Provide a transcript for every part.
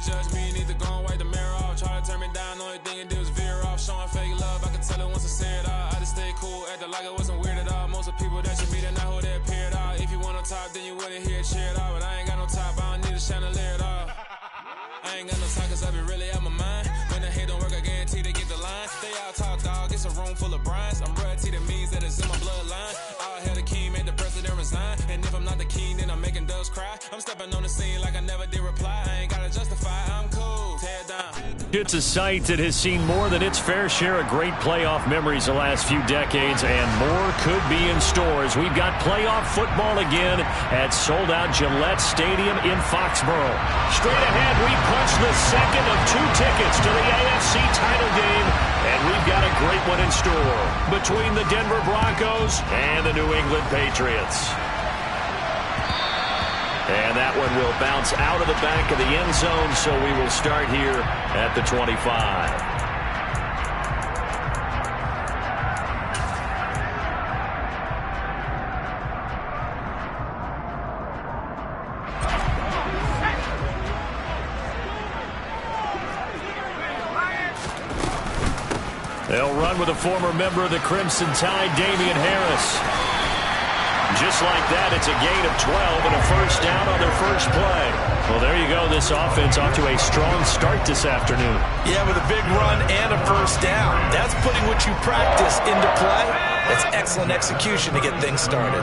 to judge me, need to go and wipe the mirror off. Try to turn me down, only thing it did was veer off. Showing fake love, I can tell it once I say it all. I just stay cool, acting like it wasn't weird at all. Most of the people that you meet are not who they appear at all. If you want on top, then you wouldn't hear it cheer at all. But I ain't got no top, I don't need a chandelier at all. I ain't got no talk, cause I be really out my mind. When the hate don't work, I guarantee they get the line. They all talk, dog, it's a room full of brinds. I'm royalty, that means that it's in my bloodline. All hell the king, made the president resign. And if I'm not the king, then I'm making doves cry. I'm stepping on the scene like I never did reply. I ain't gotta justify, I'm cool, tear down. It's a site that has seen more than its fair share of great playoff memories the last few decades, and more could be in store as we've got playoff football again at sold-out Gillette Stadium in Foxborough. Straight ahead, we punch the second of 2 tickets to the AFC title game, and we've got a great one in store between the Denver Broncos and the New England Patriots. And that one will bounce out of the back of the end zone, so we will start here at the 25. They'll run with a former member of the Crimson Tide, Damian Harris. Just like that, it's a gain of 12 and a first down on their first play. Well, there you go. This offense off to a strong start this afternoon. Yeah, with a big run and a first down. That's putting what you practice into play. That's excellent execution to get things started.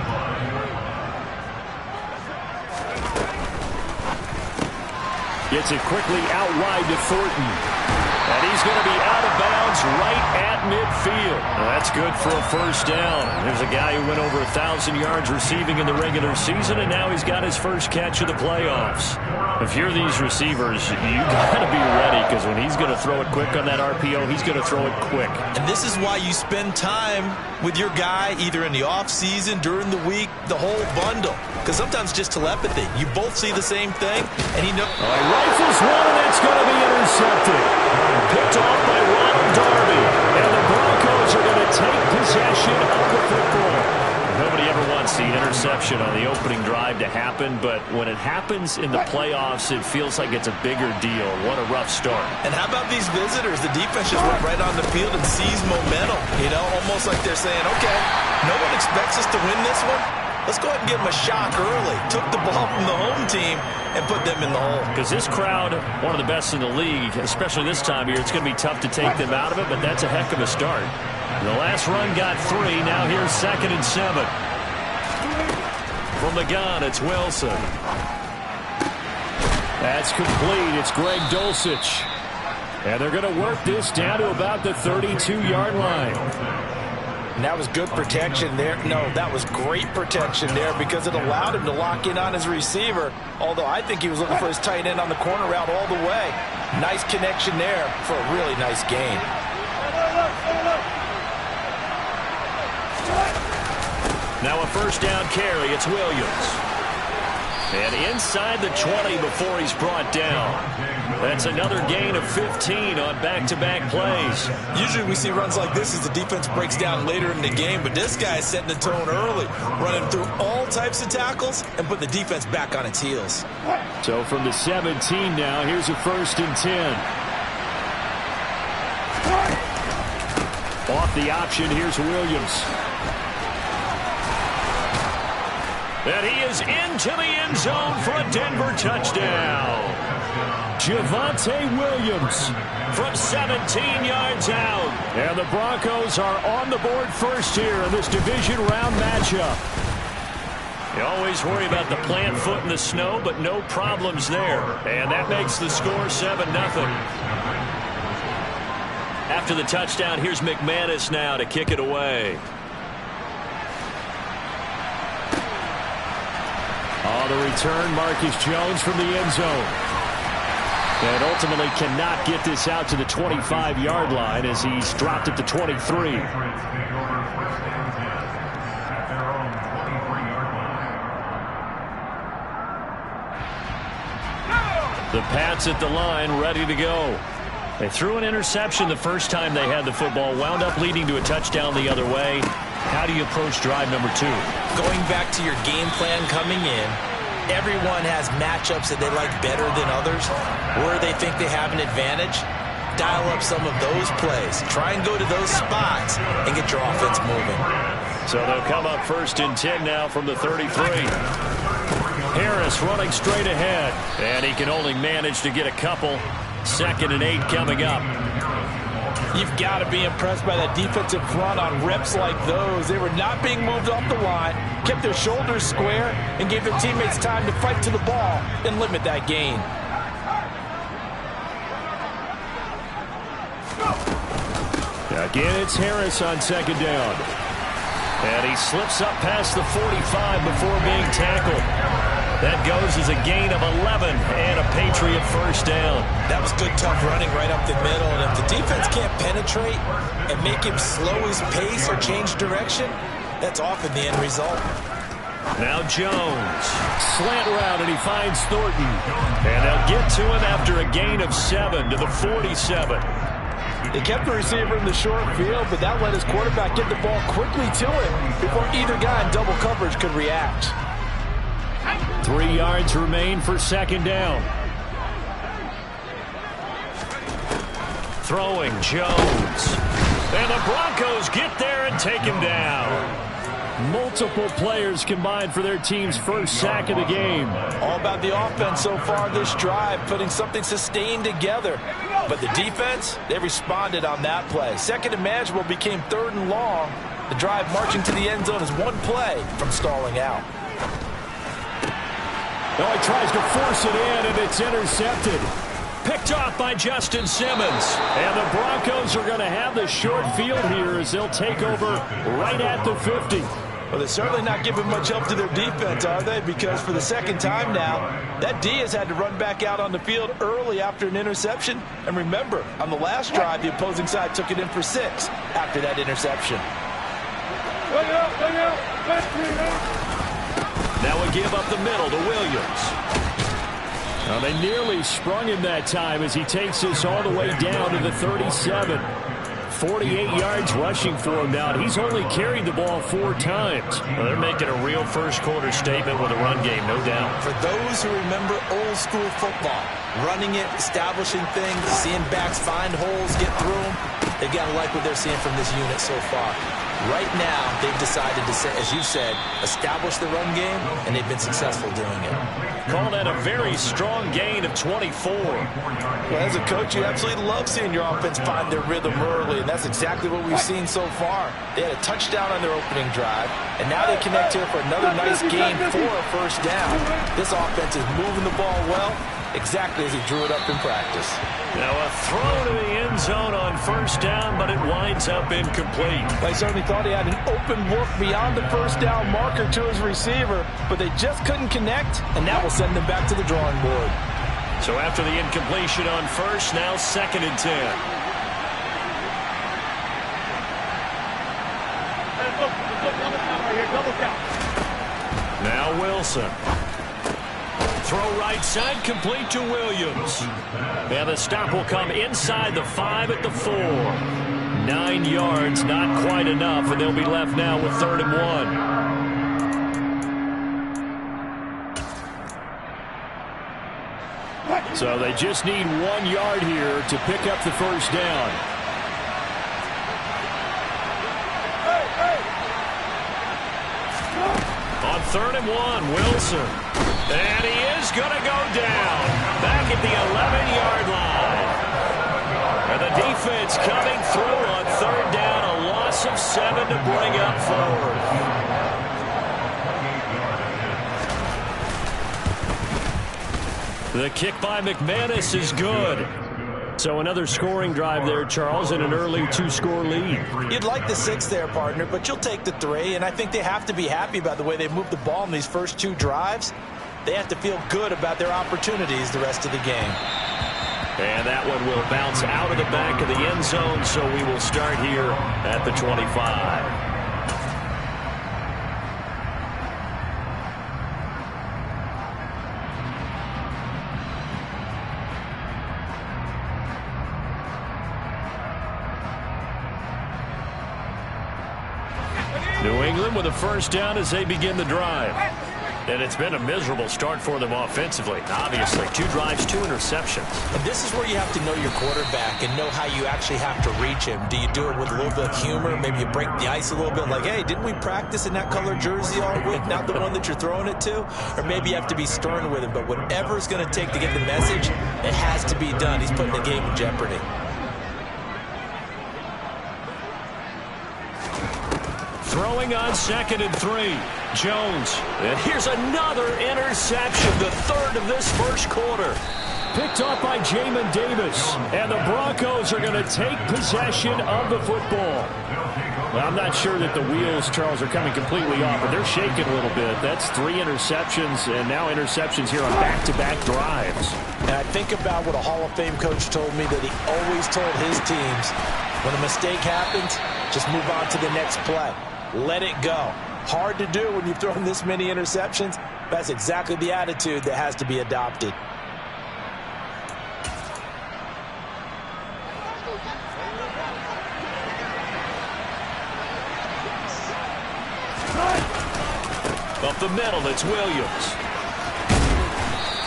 Gets it quickly out wide to Thornton. And he's going to be out of bounds right at midfield. Well, that's good for a first down. There's a guy who went over 1,000 yards receiving in the regular season, and now he's got his first catch of the playoffs. If you're these receivers, you got to be ready, because when he's going to throw it quick on that RPO, he's going to throw it quick. And this is why you spend time with your guy either in the offseason, during the week, the whole bundle. Because sometimes just telepathy. You both see the same thing, and he knows. He rifles one, and that's going to be intercepted. Picked off by Ronald Darby. And the Broncos are going to take possession of the football. Nobody ever wants the interception on the opening drive to happen, but when it happens in the playoffs, it feels like it's a bigger deal. What a rough start. And how about these visitors? The defense just went right on the field and seized momentum. You know, almost like they're saying, okay, no one expects us to win this one. Let's go ahead and give them a shock early. Took the ball from the home team and put them in the hole. Because this crowd, one of the best in the league, especially this time of year, it's going to be tough to take them out of it, but that's a heck of a start. The last run got 3. Now here's 2nd and 7. From the gun, it's Wilson. That's complete. It's Greg Dulcich. And they're going to work this down to about the 32-yard line. And that was good protection there. No, that was great protection there because it allowed him to lock in on his receiver, although I think he was looking for his tight end on the corner route all the way. Nice connection there for a really nice gain. Now a first down carry. It's Williams. And inside the 20 before he's brought down. That's another gain of 15 on back-to-back plays. Usually we see runs like this as the defense breaks down later in the game, but this guy's setting the tone early, running through all types of tackles and put the defense back on its heels. So from the 17 now, here's a 1st and 10. Off the option, here's Williams. And he is into the end zone for a Denver touchdown. Javonte Williams from 17 yards out. And the Broncos are on the board first here in this division round matchup. You always worry about the plant foot in the snow, but no problems there. And that makes the score 7-0. After the touchdown, here's McManus now to kick it away. The return, Marcus Jones from the end zone. And ultimately cannot get this out to the 25-yard line as he's dropped at the 23. The Pats at the line, ready to go. They threw an interception the first time they had the football, wound up leading to a touchdown the other way. How do you approach drive number 2? Going back to your game plan coming in, Everyone has matchups that they like better than others, where they think they have an advantage. Dial up some of those plays. Try and go to those spots and get your offense moving. So they'll come up 1st and 10 now from the 33. Harris running straight ahead, and he can only manage to get a couple. 2nd and 8 coming up. You've got to be impressed by that defensive front on reps like those. They were not being moved off the line, kept their shoulders square, and gave their teammates time to fight to the ball and limit that gain. Again, it's Harris on 2nd down. And he slips up past the 45 before being tackled. That goes as a gain of 11 and a Patriot 1st down. That was good, tough running right up the middle. And if the defense can't penetrate and make him slow his pace or change direction, that's often the end result. Now Jones. Slant route, and he finds Thornton. And they'll get to him after a gain of 7 to the 47. They kept the receiver in the short field, but that let his quarterback get the ball quickly to him before either guy in double coverage could react. 3 yards remain for 2nd down. Throwing Jones. And the Broncos get there and take him down. Multiple players combined for their team's 1st sack of the game. All about the offense so far this drive, putting something sustained together. But the defense, they responded on that play. 2nd and manageable became 3rd and long. The drive marching to the end zone is one play from stalling out. Now he tries to force it in, and it's intercepted. Picked off by Justin Simmons. And the Broncos are going to have the short field here as they'll take over right at the 50. Well, they're certainly not giving much help to their defense, are they? Because for the 2nd time now, that D has had to run back out on the field early after an interception. And remember, on the last drive, the opposing side took it in for 6 after that interception. Now we give up the middle to Williams. Now they nearly sprung him that time as he takes this all the way down to the 37. 48 yards rushing for him now. He's only carried the ball 4 times. Well, they're making a real first-quarter statement with a run game, no doubt. For those who remember old-school football, running it, establishing things, seeing backs find holes, get through them, they've got to like what they're seeing from this unit so far. Right now, they've decided to, as you said, establish the run game, and they've been successful doing it. Call that a very strong gain of 24. Well, as a coach, you absolutely love seeing your offense find their rhythm early, and that's exactly what we've seen so far. They had a touchdown on their opening drive, and now they connect here for another nice gain for a 1st down. This offense is moving the ball well, exactly as he drew it up in practice. Now a throw to the end zone on 1st down, but it winds up incomplete. They certainly thought he had an open look beyond the 1st down marker to his receiver, but they just couldn't connect, and that will send them back to the drawing board. So after the incompletion on 1st, now 2nd and 10. Now Wilson. Throw right side, complete to Williams. And the stop will come inside the 5 at the 4. 9 yards, not quite enough, and they'll be left now with 3rd and 1. So they just need 1 yard here to pick up the 1st down. On 3rd and 1, Wilson. And he is going to go down back at the 11-yard line. And the defense coming through on 3rd down, a loss of 7 to bring up 4th. The kick by McManus is good. So another scoring drive there, Charles, and an early 2-score lead. You'd like the 6 there, partner, but you'll take the 3, and I think they have to be happy about the way they've moved the ball in these first 2 drives. They have to feel good about their opportunities the rest of the game. And that one will bounce out of the back of the end zone, so we will start here at the 25. New England with a 1st down as they begin the drive. And it's been a miserable start for them offensively. Obviously, 2 drives, 2 interceptions. And this is where you have to know your quarterback and know how you actually have to reach him. Do you do it with a little bit of humor? Maybe you break the ice a little bit like, hey, didn't we practice in that color jersey all week? Not the one that you're throwing it to? Or maybe you have to be stern with him. But whatever it's going to take to get the message, it has to be done. He's putting the game in jeopardy. Throwing on 2nd and 3. Jones. And here's another interception, the 3rd of this first quarter. Picked off by Jamin Davis. And the Broncos are going to take possession of the football. Well, I'm not sure that the wheels, Charles, are coming completely off, but they're shaking a little bit. That's 3 interceptions, and now interceptions here on back-to-back drives. And I think about what a Hall of Fame coach told me, that he always told his teams, when a mistake happens, just move on to the next play. Let it go. Hard to do when you've thrown this many interceptions. That's exactly the attitude that has to be adopted. Up the middle, it's Williams.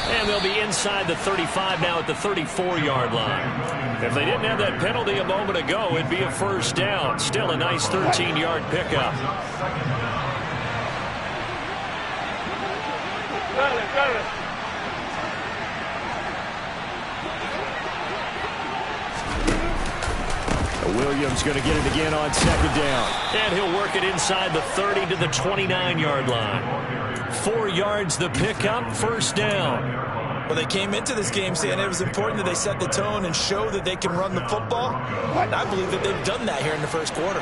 And they'll be inside the 35 now at the 34-yard line. If they didn't have that penalty a moment ago, it'd be a first down. Still a nice 13-yard pickup. Williams going to get it again on 2nd down. And he'll work it inside the 30 to the 29-yard line. 4 yards the pickup, first down. Well, they came into this game saying it was important that they set the tone and show that they can run the football. And I believe that they've done that here in the first quarter.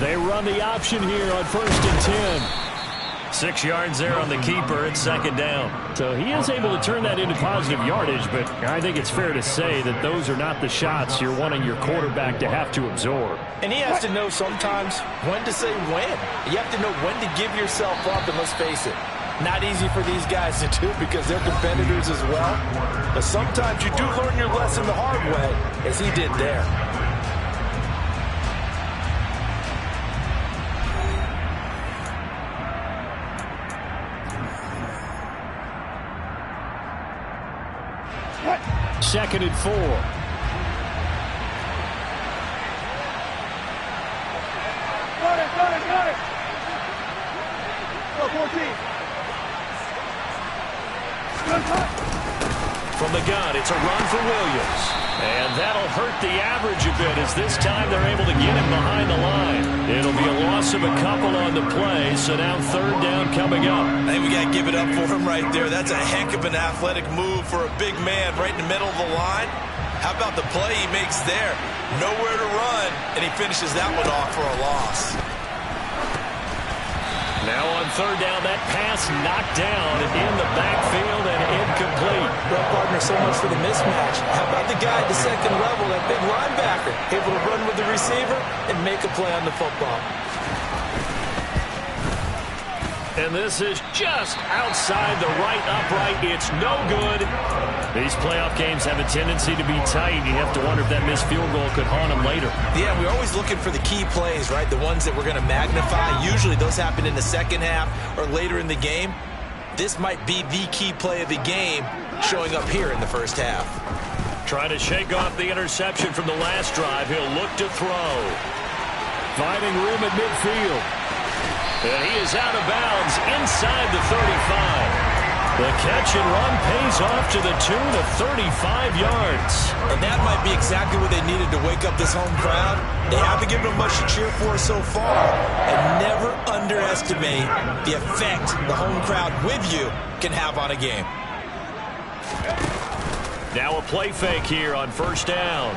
They run the option here on 1st and 10. 6 yards there on the keeper. It's 2nd down. So he is able to turn that into positive yardage, but I think it's fair to say that those are not the shots you're wanting your quarterback to have to absorb. And he has to know sometimes when to say when. You have to know when to give yourself up, and let's face it, not easy for these guys to do because they're competitors as well. But sometimes you do learn your lesson the hard way, as he did there. Second and 4. Got it. Go, 14. From the gun, it's a run for Williams. And that'll hurt the average a bit as this time they're able to get him behind the line. It'll be a loss of a couple on the play, so now 3rd down coming up. I think we got to give it up for him right there. That's a heck of an athletic move for a big man right in the middle of the line. How about the play he makes there? Nowhere to run, and he finishes that one off for a loss. Now on 3rd down, that pass knocked down in the backfield and incomplete. Well, partner, so much for the mismatch. How about the guy at the 2nd level, that big linebacker, able to run with the receiver and make a play on the football. And this is just outside the right upright. It's no good. These playoff games have a tendency to be tight. You have to wonder if that missed field goal could haunt them later. Yeah, we're always looking for the key plays, right? The ones that we're going to magnify. Usually those happen in the second half or later in the game. This might be the key play of the game showing up here in the first half. Trying to shake off the interception from the last drive. He'll look to throw. Finding room at midfield. And he is out of bounds inside the 35. The catch and run pays off to the tune of 35 yards. And that might be exactly what they needed to wake up this home crowd. They haven't given them much to cheer for so far. And never underestimate the effect the home crowd with you can have on a game. Now a play fake here on 1st down.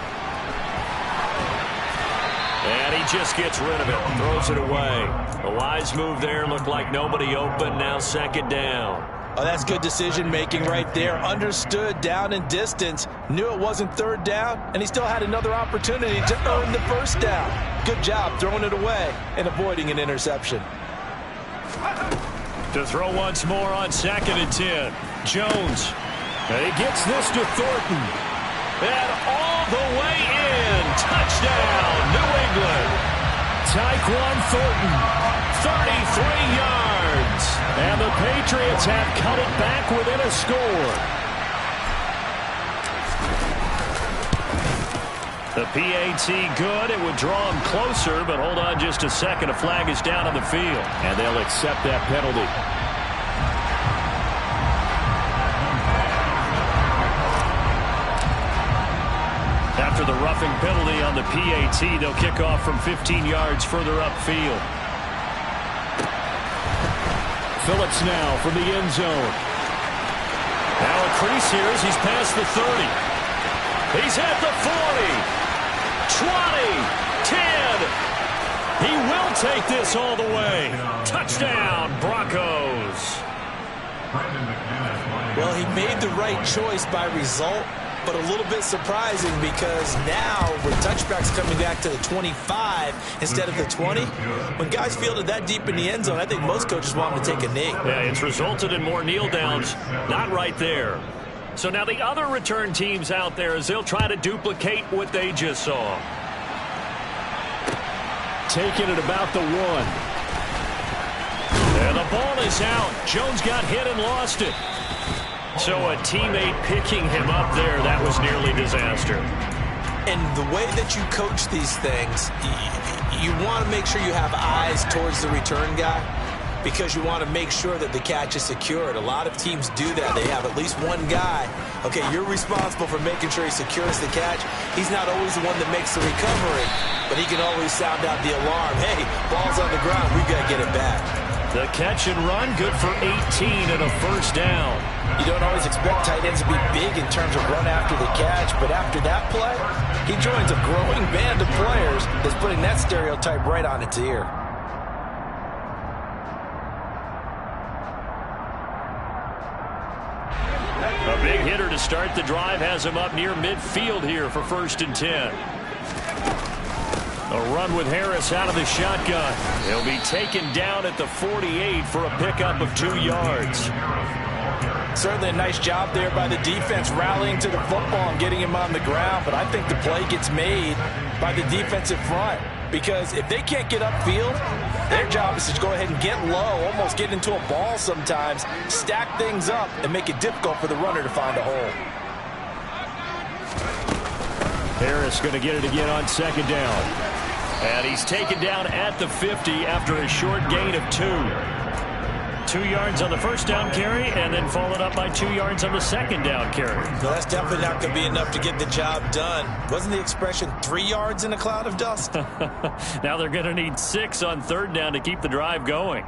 And he just gets rid of it, throws it away. A wise move there, looked like nobody open, now 2nd down. Oh, that's good decision-making right there. Understood down and distance, knew it wasn't 3rd down, and he still had another opportunity to earn the 1st down. Good job throwing it away and avoiding an interception. To throw once more on 2nd and 10. Jones. And he gets this to Thornton. And all the way in. Touchdown, New England. Tyquan Thornton, 33 yards. And the Patriots have cut it back within a score. The PAT good. It would draw him closer, but hold on just a second. A flag is down on the field. And they'll accept that penalty. After the roughing penalty on the PAT, they'll kick off from 15 yards further upfield. Phillips now from the end zone. Now a crease here as he's past the 30. He's at the 40. 20, 10. He will take this all the way. Touchdown, Broncos. Well, he made the right choice by result, but a little bit surprising because now with touchbacks coming back to the 25 instead of the 20, when guys fielded that deep in the end zone, I think most coaches want him to take a knee. Yeah, it's resulted in more kneel downs. Not right there. So now the other return teams out there as they'll try to duplicate what they just saw. Taking it about the 1. And the ball is out. Jones got hit and lost it. So a teammate picking him up there, that was nearly disaster. And the way that you coach these things, you want to make sure you have eyes towards the return guy, because you want to make sure that the catch is secured. A lot of teams do that. They have at least one guy. Okay, you're responsible for making sure he secures the catch. He's not always the one that makes the recovery, but he can always sound out the alarm. Hey, ball's on the ground. We've got to get it back. The catch and run, good for 18 and a first down. You don't always expect tight ends to be big in terms of run after the catch, but after that play, he joins a growing band of players that's putting that stereotype right on its ear. A big hitter to start the drive has him up near midfield here for 1st and 10. A run with Harris out of the shotgun. He'll be taken down at the 48 for a pickup of 2 yards. Certainly a nice job there by the defense rallying to the football and getting him on the ground, but I think the play gets made by the defensive front, because if they can't get upfield, their job is to go ahead and get low, almost get into a ball sometimes, stack things up, and make it difficult for the runner to find a hole. Harris going to get it again on 2nd down. And he's taken down at the 50 after a short gain of 2. 2 yards on the first down carry, and then followed up by 2 yards on the second down carry. Well, that's definitely not going to be enough to get the job done. Wasn't the expression 3 yards in a cloud of dust? Now they're going to need 6 on 3rd down to keep the drive going.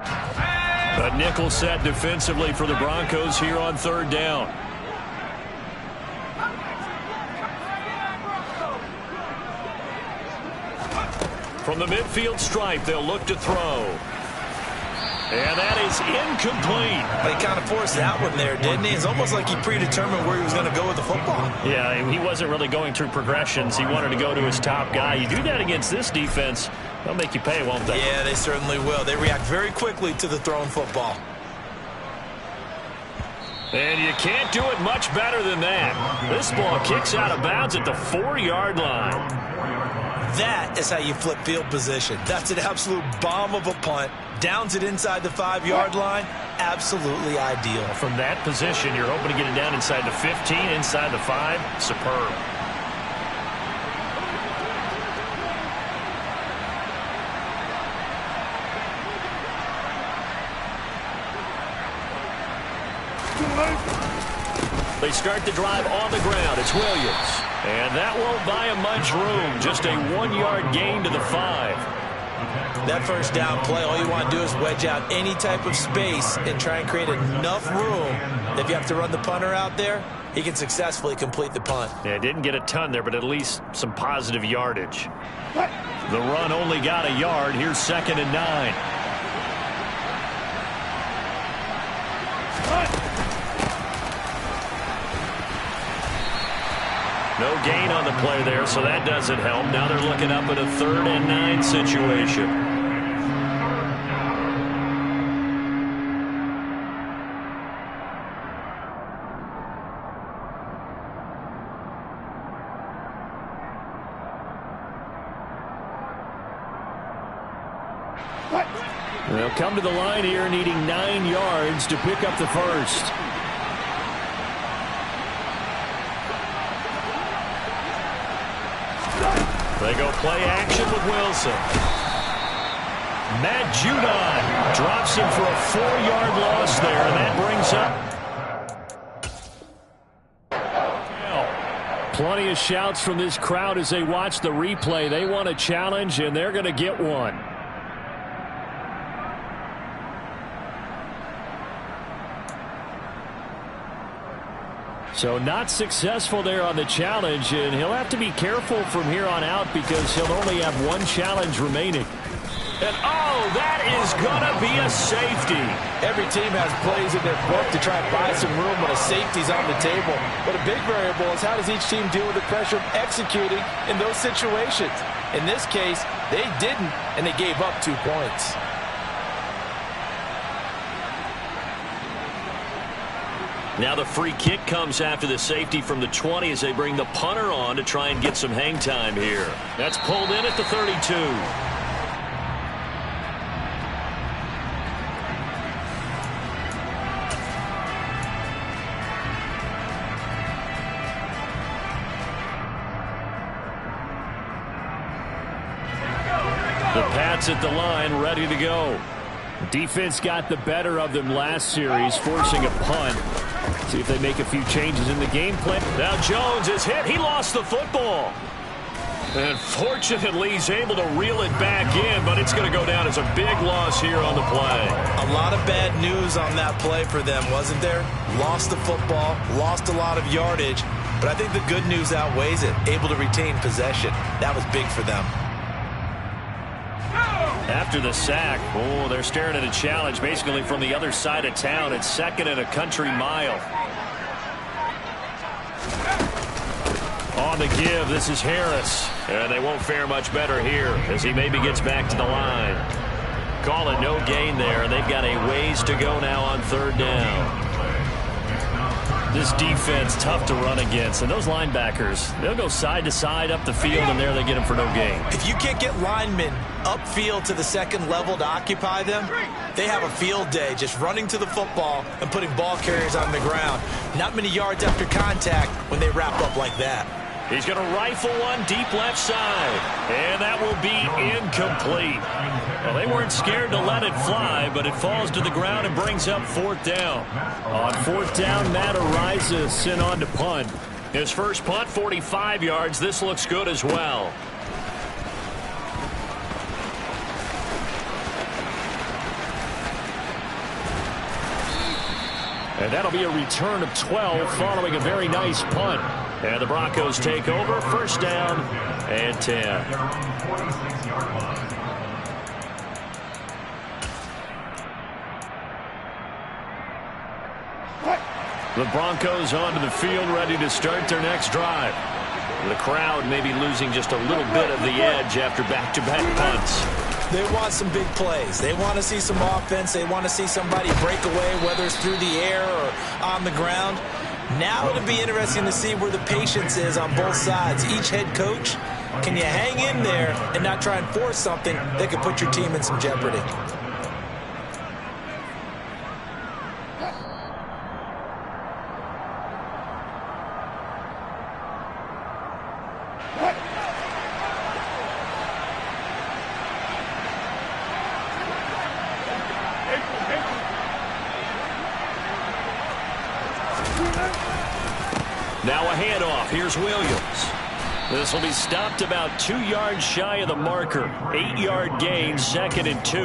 A nickel set defensively for the Broncos here on 3rd down. From the midfield stripe, they'll look to throw. And that is incomplete. He kind of forced that one there, didn't he? It's almost like he predetermined where he was going to go with the football. Yeah, he wasn't really going through progressions. He wanted to go to his top guy. You do that against this defense, they'll make you pay, won't they? Yeah, they certainly will. They react very quickly to the thrown football. And you can't do it much better than that. This ball kicks out of bounds at the 4-yard line. That is how you flip field position. That's an absolute bomb of a punt. Downs it inside the 5-yard line. Absolutely ideal. From that position, you're hoping to get it down inside the 15, inside the 5. Superb. They start the drive on the ground. It's Williams. And that won't buy him much room. Just a 1-yard gain to the 5. That first down play, all you want to do is wedge out any type of space and try and create enough room that if you have to run the punter out there, he can successfully complete the punt. Yeah, didn't get a ton there, but at least some positive yardage. The run only got a yard. Here's 2nd and 9. No gain on the play there, so that doesn't help. Now they're looking up at a 3rd and 9 situation. They'll come to the line here needing 9 yards to pick up the first. They go play action with Wilson. Matt Judon drops him for a 4-yard loss there, and that brings up. Plenty of shouts from this crowd as they watch the replay. They want a challenge, and they're going to get one. So not successful there on the challenge, and he'll have to be careful from here on out because he'll only have 1 challenge remaining. And, oh, that is going to be a safety. Every team has plays in their book to try and buy some room when a safety's on the table. But a big variable is how does each team deal with the pressure of executing in those situations. In this case, they didn't, and they gave up 2 points. Now the free kick comes after the safety from the 20 as they bring the punter on to try and get some hang time here. That's pulled in at the 32. The Pats at the line, ready to go. Defense got the better of them last series, forcing a punt. See if they make a few changes in the game plan. Now Jones is hit. He lost the football. And fortunately, he's able to reel it back in, but it's going to go down as a big loss here on the play. A lot of bad news on that play for them, wasn't there? Lost the football, lost a lot of yardage, but I think the good news outweighs it. Able to retain possession. That was big for them. After the sack, oh, they're staring at a challenge basically from the other side of town. It's 2nd and a country mile. On the give, this is Harris. And they won't fare much better here as he maybe gets back to the line. Call it no gain there. They've got a ways to go now on 3rd down. This defense tough to run against, and those linebackers, they'll go side to side up the field, and there they get them for no gain. If you can't get linemen upfield to the 2nd level to occupy them, they have a field day just running to the football and putting ball carriers on the ground. Not many yards after contact when they wrap up like that. He's going to rifle one deep left side, and that will be incomplete. Well, they weren't scared to let it fly, but it falls to the ground and brings up 4th down. On 4th down, Matt Ariza sent on to punt. His first punt, 45 yards. This looks good as well. And that'll be a return of 12 following a very nice punt. And the Broncos take over, 1st down and 10. The Broncos onto the field, ready to start their next drive. The crowd may be losing just a little bit of the edge after back-to-back punts. They want some big plays. They want to see some offense. They want to see somebody break away, whether it's through the air or on the ground. Now it'll be interesting to see where the patience is on both sides. Each head coach, can you hang in there and not try and force something that could put your team in some jeopardy? Now a handoff. Here's Williams. This will be stopped about 2 yards shy of the marker. 8-yard gain, 2nd and 2.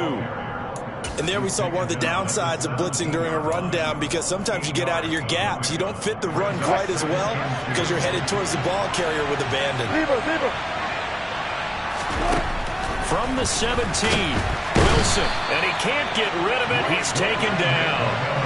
And there we saw one of the downsides of blitzing during a rundown, because sometimes you get out of your gaps. You don't fit the run quite as well because you're headed towards the ball carrier with abandon. From the 17, Wilson, and he can't get rid of it. He's taken down.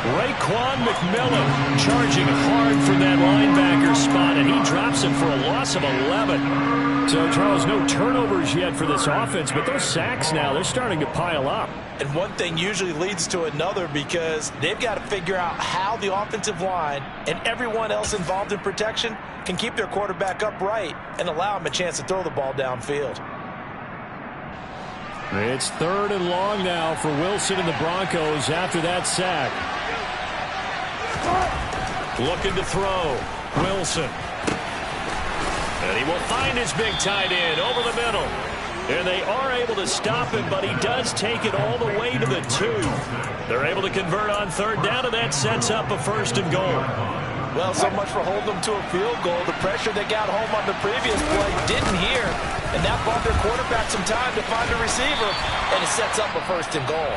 Raekwon McMillan charging hard for that linebacker spot, and he drops him for a loss of 11. So, Charles, no turnovers yet for this offense, but those sacks now, they're starting to pile up. And one thing usually leads to another, because they've got to figure out how the offensive line and everyone else involved in protection can keep their quarterback upright and allow him a chance to throw the ball downfield. It's 3rd and long now for Wilson and the Broncos after that sack. Looking to throw. Wilson. And he will find his big tight end over the middle. And they are able to stop him, but he does take it all the way to the 2. They're able to convert on 3rd down, and that sets up a 1st and goal. Well, so much for holding them to a field goal. The pressure they got home on the previous play didn't hear, and that bought their quarterback some time to find a receiver, and it sets up a 1st and goal.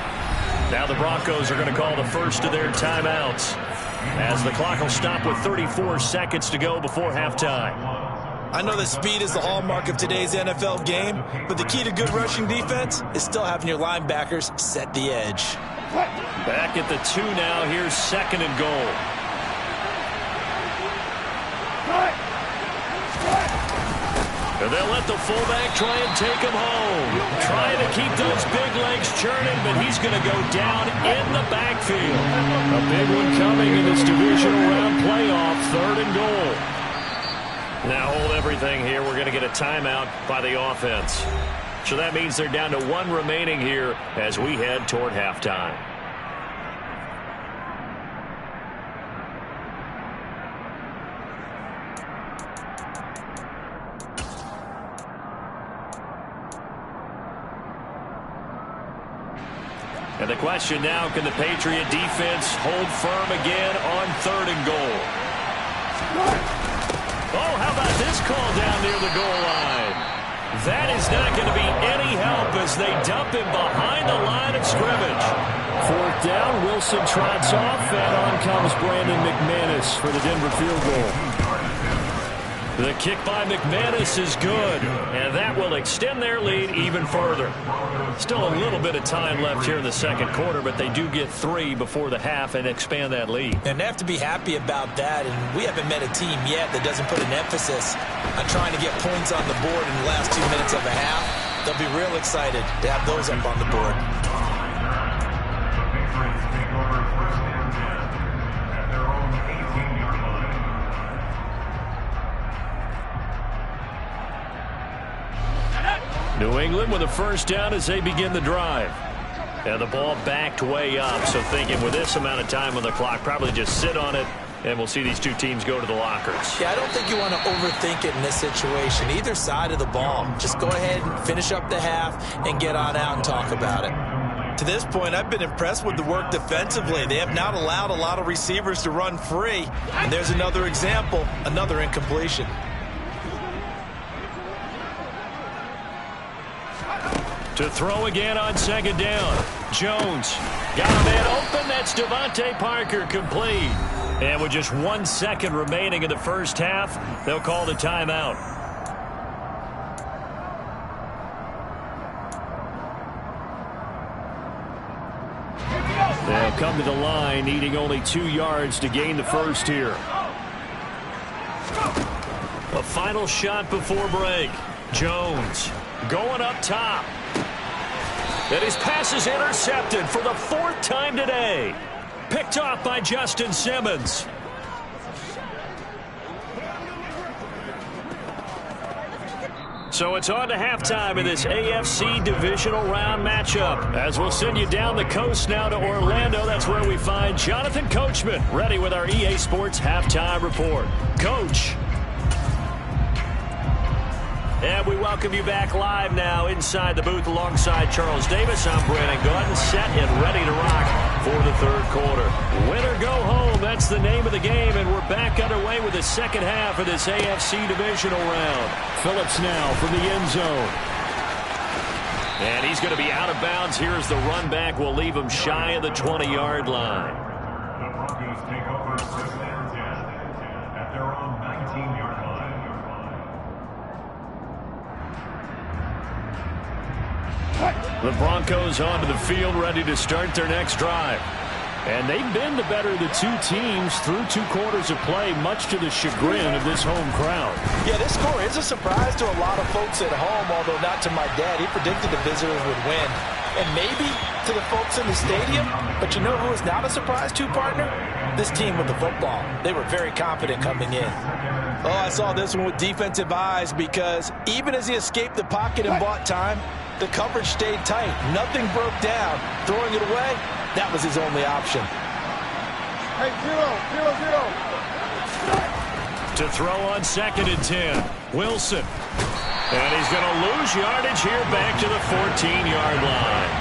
Now the Broncos are going to call the first of their timeouts, as the clock will stop with 34 seconds to go before halftime. I know that speed is the hallmark of today's NFL game, but the key to good rushing defense is still having your linebackers set the edge. Back at the 2 now. Here's 2nd and goal. And they'll let the fullback try and take him home. Trying to keep those big legs churning, but he's going to go down in the backfield. A big one coming in this divisional round playoff. 3rd and goal. Now hold everything here. We're going to get a timeout by the offense. So that means they're down to 1 remaining here as we head toward halftime. And the question now, can the Patriot defense hold firm again on 3rd and goal? Oh, how about this call down near the goal line? That is not going to be any help as they dump him behind the line of scrimmage. 4th down, Wilson trots off, and on comes Brandon McManus for the Denver field goal. The kick by McManus is good, and that will extend their lead even further. Still a little bit of time left here in the 2nd quarter, but they do get 3 before the half and expand that lead. And they have to be happy about that, and we haven't met a team yet that doesn't put an emphasis on trying to get points on the board in the last 2 minutes of a half. They'll be real excited to have those up on the board. New England with a 1st down as they begin the drive. And the ball backed way up, so thinking with this amount of time on the clock, probably just sit on it, and we'll see these 2 teams go to the lockers. Yeah, I don't think you want to overthink it in this situation. Either side of the ball. Just go ahead and finish up the half and get on out and talk about it. To this point, I've been impressed with the work defensively. They have not allowed a lot of receivers to run free. And there's another example, another incompletion. To throw again on 2nd down. Jones got a man open. That's Devontae Parker complete. And with just 1 second remaining in the 1st half, they'll call the timeout. They'll come to the line, needing only 2 yards to gain the 1st here. A final shot before break. Jones going up top. And his pass is intercepted for the 4th time today. Picked off by Justin Simmons. So it's on to halftime in this AFC divisional round matchup. As we'll send you down the coast now to Orlando, that's where we find Jonathan Coachman, ready with our EA Sports halftime report. Coach. And we welcome you back live now inside the booth alongside Charles Davis. I'm Brandon Gordon, set and ready to rock for the 3rd quarter. Win or go home, that's the name of the game, and we're back underway with the 2nd half of this AFC divisional round. Phillips now from the end zone. And he's going to be out of bounds. Here's the run back. We'll leave him shy of the 20-yard line. The Broncos take over 2nd and 10 at their own 19-yard line. The Broncos onto the field, ready to start their next drive. And they've been the better of the 2 teams through 2 quarters of play, much to the chagrin of this home crowd. Yeah, this score is a surprise to a lot of folks at home, although not to my dad. He predicted the visitors would win. And maybe to the folks in the stadium, but you know who is not a surprise to, partner? This team with the football. They were very confident coming in. Oh, I saw this one with defensive eyes because even as he escaped the pocket and bought time, The coverage stayed tight. Nothing broke down. Throwing it away, that was his only option. Hey, 0-0-0. To throw on 2nd and 10. Wilson. And he's going to lose yardage here back to the 14-yard line.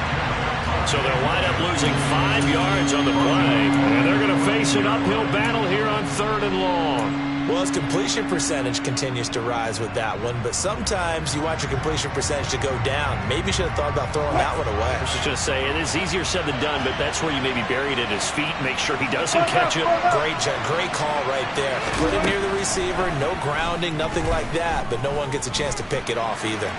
So they'll wind up losing 5 yards on the play. And they're going to face an uphill battle here on 3rd and long. Well, his completion percentage continues to rise with that one, but sometimes you want your completion percentage to go down. Maybe you should have thought about throwing that one away. I was just going to say, it is easier said than done, but that's where you maybe bury it at his feet, make sure he doesn't catch it. Great call right there. Put it near the receiver, no grounding, nothing like that, but no one gets a chance to pick it off either.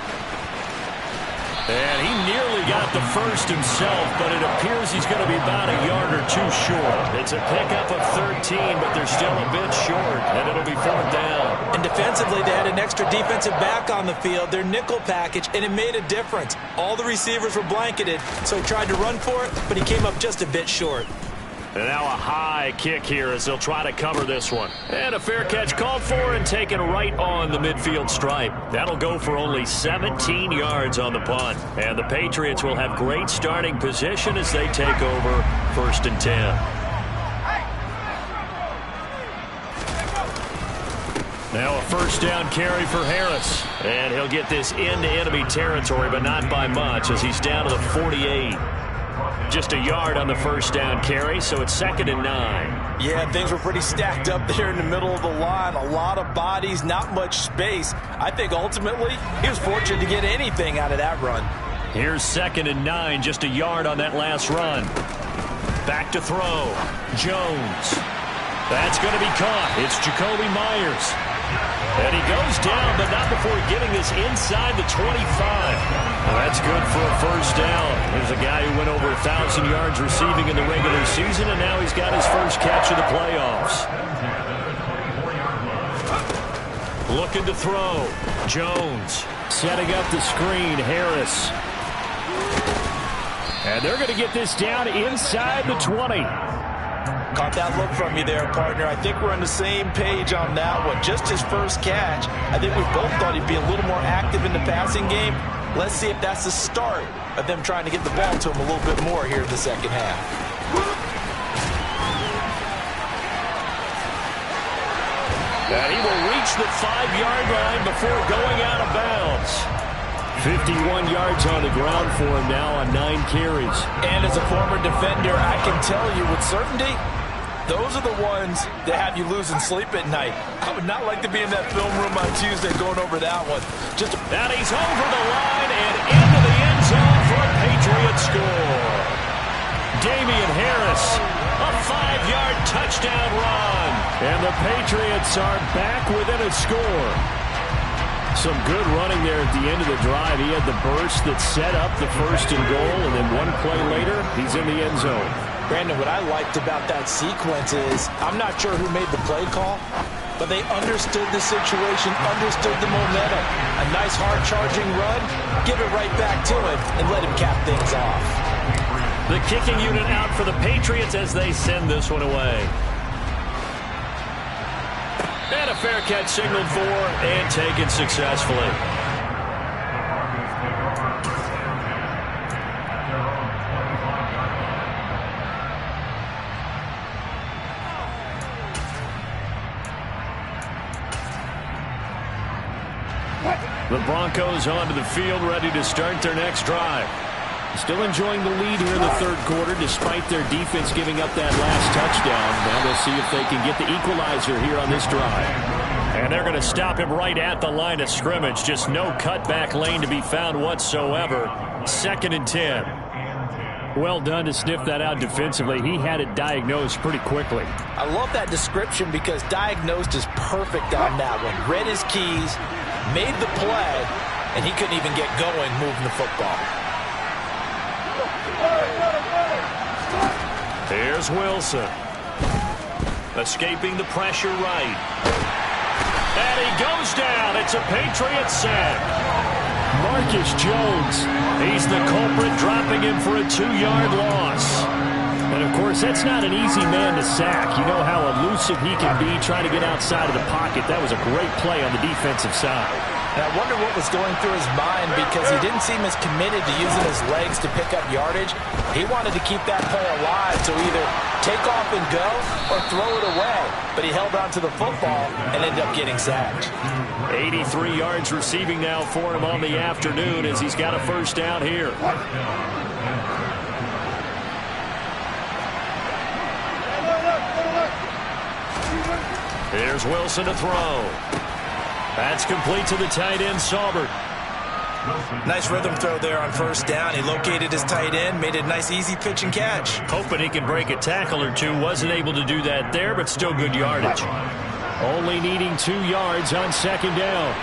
And he nearly got the first himself, but it appears he's going to be about a yard or two short. It's a pickup of 13, but they're still a bit short, and it'll be 4th down. And defensively, they had an extra defensive back on the field, their nickel package, and it made a difference. All the receivers were blanketed, so he tried to run for it, but he came up just a bit short. And now a high kick here as they'll try to cover this one. And a fair catch called for and taken right on the midfield stripe. That'll go for only 17 yards on the punt. And the Patriots will have great starting position as they take over 1st and 10. Now a 1st down carry for Harris. And he'll get this into enemy territory, but not by much as he's down to the 48. Just a yard on the 1st down carry, so it's 2nd and 9. Yeah, things were pretty stacked up there in the middle of the line. A lot of bodies, not much space. I think ultimately he was fortunate to get anything out of that run. Here's 2nd and 9, just a yard on that last run. Back to throw. Jones. That's going to be caught. It's Jacoby Myers. And he goes down, but not before getting this inside the 25. Well, that's good for a 1st down. There's a guy who went over 1,000 yards receiving in the regular season, and now he's got his first catch of the playoffs. Looking to throw. Jones setting up the screen. Harris. And they're going to get this down inside the 20. Caught that look from you there, partner. I think we're on the same page on that one. Just his first catch. I think we both thought he'd be a little more active in the passing game. Let's see if that's the start of them trying to get the ball to him a little bit more here in the second half. And he will reach the 5-yard line before going out of bounds. 51 yards on the ground for him now on 9 carries. And as a former defender, I can tell you with certainty, those are the ones that have you losing sleep at night. I would not like to be in that film room on Tuesday going over that one. And he's over the line and into the end zone for a Patriots score. Damian Harris, a 5-yard touchdown run. And the Patriots are back within a score. Some good running there at the end of the drive. He had the burst that set up the 1st and goal, and then one play later, he's in the end zone. Brandon, what I liked about that sequence is I'm not sure who made the play call, but they understood the situation, understood the momentum. A nice hard-charging run, give it right back to him, and let him cap things off. The kicking unit out for the Patriots as they send this one away. And a fair catch signaled for and taken successfully. The Broncos onto the field, ready to start their next drive. Still enjoying the lead here in the 3rd quarter, despite their defense giving up that last touchdown. Now they'll see if they can get the equalizer here on this drive. And they're going to stop him right at the line of scrimmage. Just no cutback lane to be found whatsoever. 2nd and 10. Well done to sniff that out defensively. He had it diagnosed pretty quickly. I love that description because diagnosed is perfect on that one. Read his keys, made the play, and he couldn't even get going moving the football. Here's Wilson. Escaping the pressure right. And he goes down. It's a Patriots sack. Marcus Jones. He's the culprit, dropping him for a 2-yard loss. And, of course, that's not an easy man to sack. You know how elusive he can be trying to get outside of the pocket. That was a great play on the defensive side. And I wonder what was going through his mind, because he didn't seem as committed to using his legs to pick up yardage. He wanted to keep that play alive, so either take off and go or throw it away. But he held on to the football and ended up getting sacked. 83 yards receiving now for him on the afternoon as he's got a first down here. Here's Wilson to throw. That's complete to the tight end, Saubert. Nice rhythm throw there on first down. He located his tight end, made a nice easy pitch and catch. Hoping he can break a tackle or two. Wasn't able to do that there, but still good yardage. Only needing 2 yards on second down.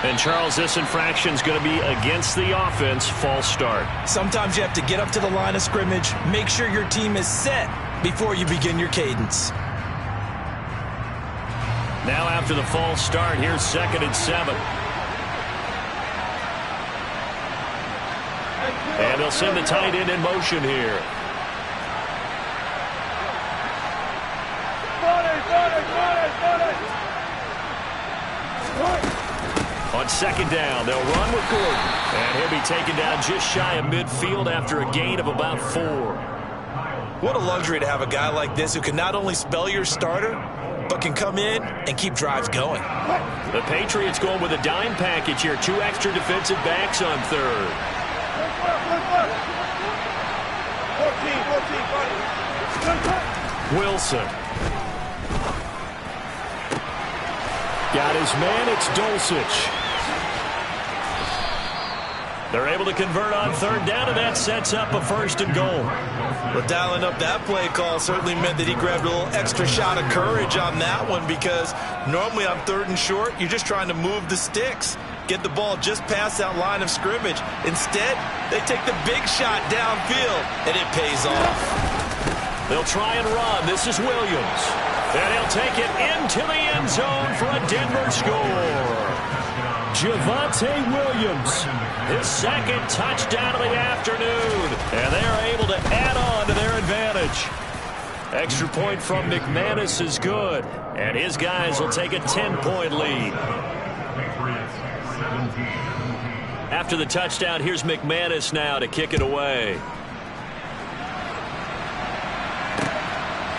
And Charles, this infraction's going to be against the offense. False start. Sometimes you have to get up to the line of scrimmage, make sure your team is set before you begin your cadence. Now after the false start, here's 2nd and 7. And they'll send the tight end in motion here. On second down, they'll run with Gordon. And he'll be taken down just shy of midfield after a gain of about 4. What a luxury to have a guy like this who can not only spell your starter, but can come in and keep drives going. The Patriots going with a dime package here. 2 extra defensive backs on third. Wilson. Got his man, it's Dulcich. They're able to convert on third down, and that sets up a 1st and goal. But dialing up that play call certainly meant that he grabbed a little extra shot of courage on that one, because normally on 3rd and short, you're just trying to move the sticks, get the ball just past that line of scrimmage. Instead, they take the big shot downfield, and it pays off. They'll try and run. This is Williams. And he'll take it into the end zone for a Denver score. Javonte Williams, his 2nd touchdown of the afternoon. And they're able to add on to their advantage. Extra point from McManus is good. And his guys will take a 10-point lead. After the touchdown, here's McManus now to kick it away.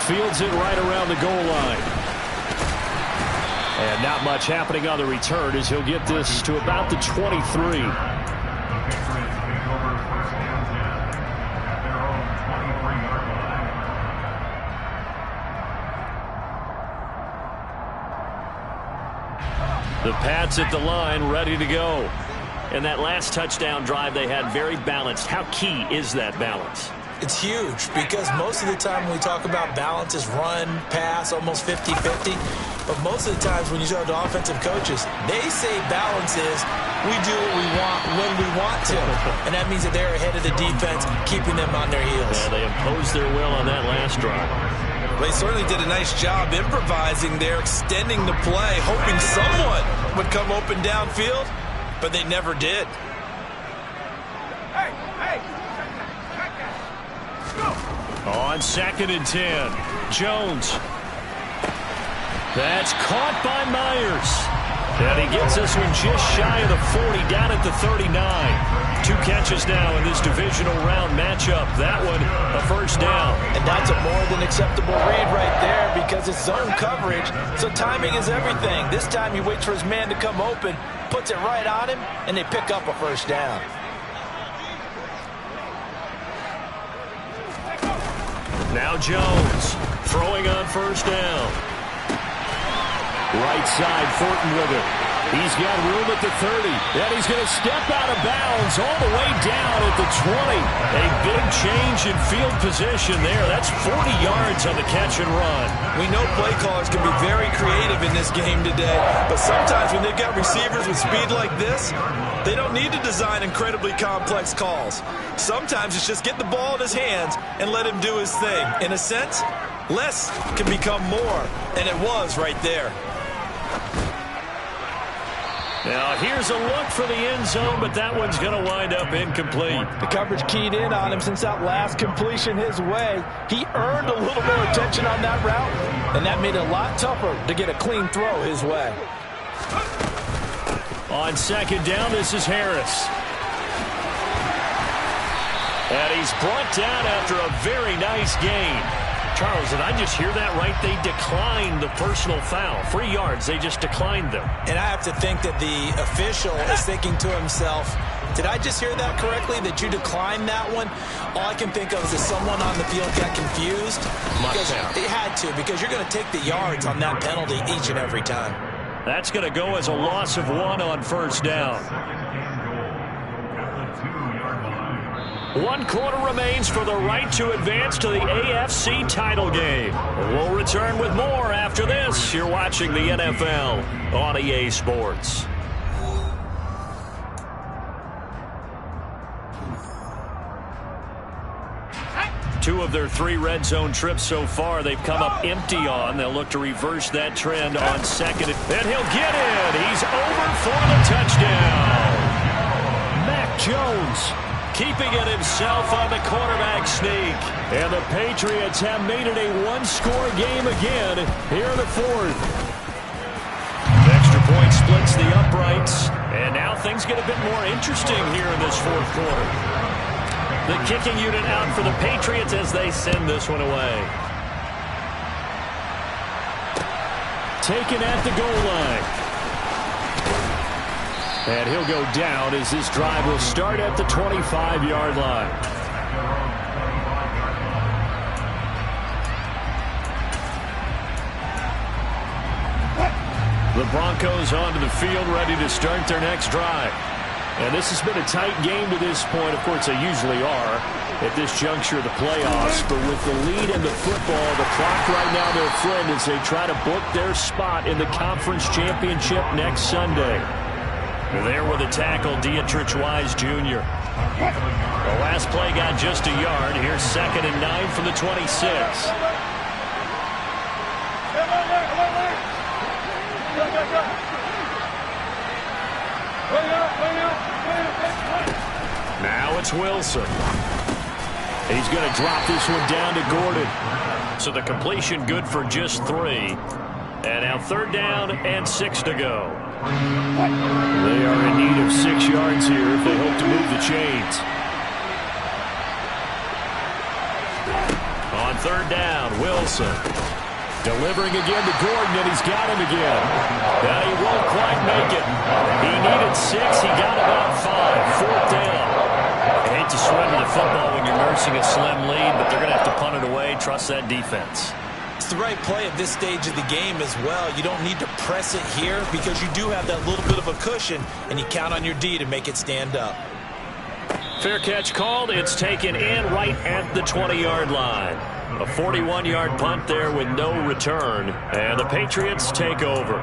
Fields it right around the goal line. And not much happening on the return as he'll get this to about the 23. The Pats at the line, ready to go. And that last touchdown drive they had very balanced. How key is that balance? It's huge, because most of the time when we talk about balance is run, pass, almost 50-50. But most of the times when you talk to offensive coaches, they say balance is we do what we want when we want to. And that means that they're ahead of the defense, keeping them on their heels. Yeah, they imposed their will on that last drive. They certainly did a nice job improvising there, extending the play, hoping someone would come open downfield, but they never did. On 2nd and 10, Jones. That's caught by Myers. And he gets this one just shy of the 40, down at the 39. 2 catches now in this divisional round matchup. That one, a first down. And that's a more than acceptable read right there, because it's zone coverage, so timing is everything. This time he waits for his man to come open, puts it right on him, and they pick up a first down. Now Jones throwing on first down. Right side, Thornton with it. He's got room at the 30. And he's going to step out of bounds all the way down at the 20. A big change in field position there. That's 40 yards on the catch and run. We know play callers can be very creative in this game today, but sometimes when they've got receivers with speed like this, they don't need to design incredibly complex calls. Sometimes it's just get the ball in his hands and let him do his thing. In a sense, less can become more, and it was right there. Now here's a look for the end zone, but that one's going to wind up incomplete. The coverage keyed in on him since that last completion his way. He earned a little more attention on that route, and that made it a lot tougher to get a clean throw his way. On second down, this is Harris. And he's brought down after a very nice gain. Charles, did I just hear that right? They declined the personal foul. 3 yards, they just declined them. And I have to think that the official is thinking to himself, did I just hear that correctly, that you declined that one? All I can think of is that someone on the field got confused. Because it had to, because you're going to take the yards on that penalty each and every time. That's going to go as a loss of 1 on first down. 1 quarter remains for the right to advance to the AFC title game. We'll return with more after this. You're watching the NFL on EA Sports. Two of their 3 red zone trips so far, they've come up empty on. They'll look to reverse that trend on second. And he'll get in. He's over for the touchdown. Mac Jones keeping it himself on the quarterback sneak. And the Patriots have made it a 1-score game again here in the 4th. Extra point splits the uprights. And now things get a bit more interesting here in this 4th quarter. The kicking unit out for the Patriots as they send this one away. Taken at the goal line. And he'll go down as this drive will start at the 25-yard line. The Broncos onto the field ready to start their next drive. And this has been a tight game to this point. Of course, they usually are at this juncture of the playoffs. But with the lead in the football, the clock right now their friend as they try to book their spot in the conference championship next Sunday. There with a tackle, Dietrich Wise Jr. The last play got just a yard. Here's 2nd and 9 from the 26. Now it's Wilson. He's going to drop this one down to Gordon. So the completion good for just 3. And now 3rd down and 6 to go. They are in need of 6 yards here if they hope to move the chains. On 3rd down, Wilson. Delivering again to Gordon, and he's got him again. And he won't quite make it. He needed 6. He got about 5. 4th down. I hate to surrender the football when you're nursing a slim lead, but they're going to have to punt it away. Trust that defense. It's the right play at this stage of the game as well. You don't need to press it here because you do have that little bit of a cushion, and you count on your D to make it stand up. Fair catch called. It's taken in right at the 20-yard line. A 41-yard punt there with no return. And the Patriots take over.